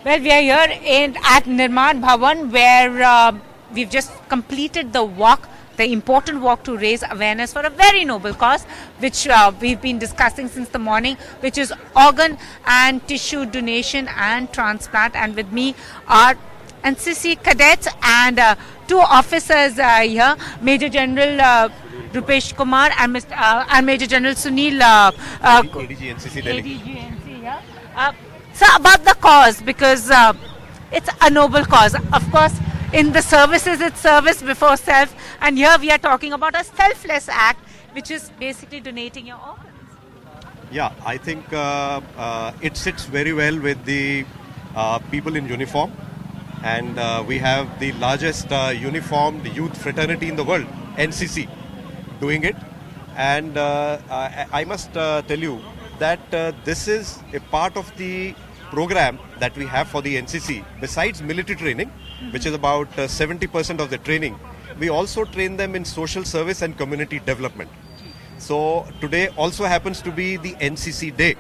Well, we are here at Nirman Bhavan where we've just completed the walk, the important walk to raise awareness for a very noble cause, which we've been discussing since the morning, which is organ and tissue donation and transplant. And with me are NCC cadets and two officers here, Major General Rupesh Kumar and Major General Sunil ADG NCC delegate. ADGNC, yeah. So about the cause, because it's a noble cause. Of course, in the services, it's service before self. And here we are talking about a selfless act, which is basically donating your organs. Yeah, I think it sits very well with the people in uniform. And we have the largest uniformed youth fraternity in the world, NCC, doing it. And I must tell you that this is a part of the program that we have for the NCC. Besides military training, which is about 70% of the training, we also train them in social service and community development. So today also happens to be the NCC Day,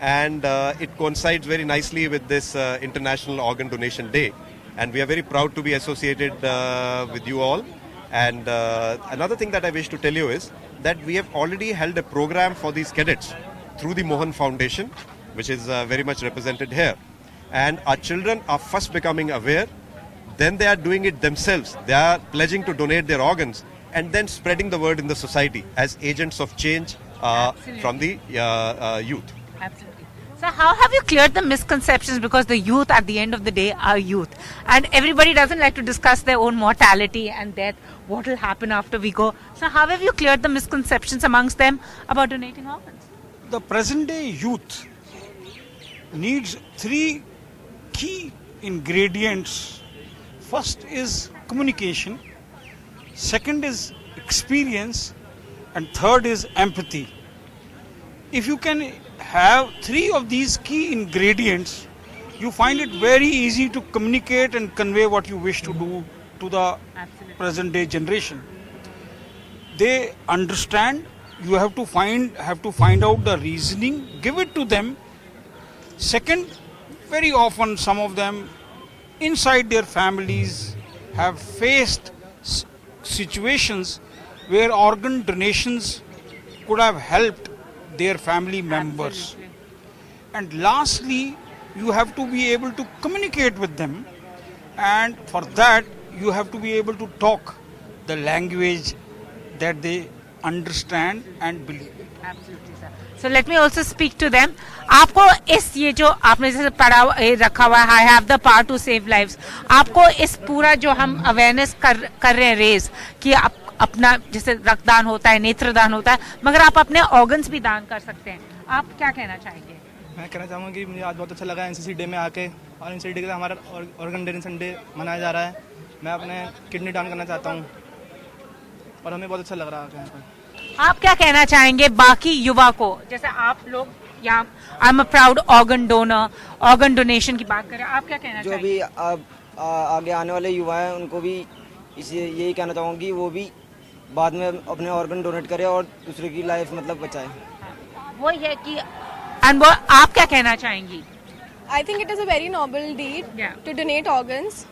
and it coincides very nicely with this International Organ Donation Day, and we are very proud to be associated with you all. And another thing that I wish to tell you is that we have already held a program for these cadets through the Mohan Foundation, which is very much represented here. And our children are first becoming aware, then they are doing it themselves. They are pledging to donate their organs and then spreading the word in the society as agents of change from the youth. Absolutely. So how have you cleared the misconceptions? Because the youth at the end of the day are youth. And everybody doesn't like to discuss their own mortality and death, what will happen after we go. So how have you cleared the misconceptions amongst them about donating organs? The present day youth needs three key ingredients. First is communication, second is experience, and third is empathy. If you can have three of these key ingredients, you find it very easy to communicate and convey what you wish to do to the present day generation. They understand. You have to find out the reasoning, give it to them. Second, very often some of them inside their families have faced situations where organ donations could have helped their family members. Absolutely. And lastly, you have to be able to communicate with them, and for that you have to be able to talk the language that they understand and believe. Absolutely, sir. So let me also speak to them. आपको इस ये जो आपने जैसे पढ़ा रखा हुआ है, I have the power to save lives. आपको इस पूरा जो हम अवेयरनेस कर रहे हैं रेज कि अपना जैसे रक्तदान होता है, नेत्रदान होता है, मगर आप अपने ऑर्गन्स भी दान कर सकते हैं. आप क्या कहना चाहेंगे? मैं कहना चाहूँगा कि मुझे आज बहुत अच्छा लगा एनसीसी डे में आके, और एनसीसी डे के हमारा ऑर्गन डोनेशन डे मनाया जा रहा है. मैं अपने किडनी दान करना चाहता हूँ और हमें बहुत अच्छा लग रहा है यहाँ पर. आप क्या कहना चाहेंगे बाकी युवा को, जैसे आप लोग यहाँ I am a proud organ donor, organ donation की बात करें, आप क्या कहना जो चाहेंगे? भी आगे आने वाले युवा हैं उनको भी इसे यही कहना चाहूँगा कि वो भी बाद में अपने ऑर्गन डोनेट करें और दूसरे की लाइफ मतलब बचाएं. वो ये कि अनमोल, आप क्या कहना चाहेंगी? I think it is a very noble deed to donate organs.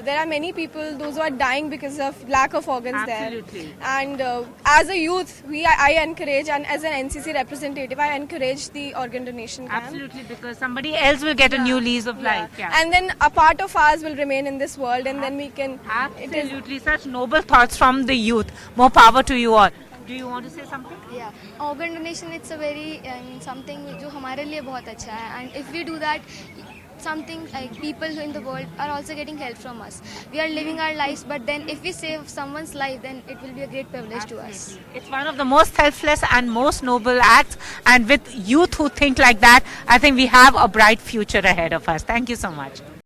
There are many people, those who are dying because of lack of organs Absolutely. there. And as a youth, I encourage, and as an NCC representative, I encourage the organ donation camp. Absolutely, because somebody else will get a new lease of life. Yeah. And then a part of ours will remain in this world, and then we can. Absolutely, such noble thoughts from the youth. More power to you all. Do you want to say something? Yeah, organ donation, it's a very something जो हमारे लिए बहुत अच्छा है, and if we do that, something like people in the world are also getting help from us. We are living our lives, but then if we save someone's life, then it will be a great privilege to us. It's one of the most selfless and most noble acts, and with youth who think like that, I think we have a bright future ahead of us. Thank you so much.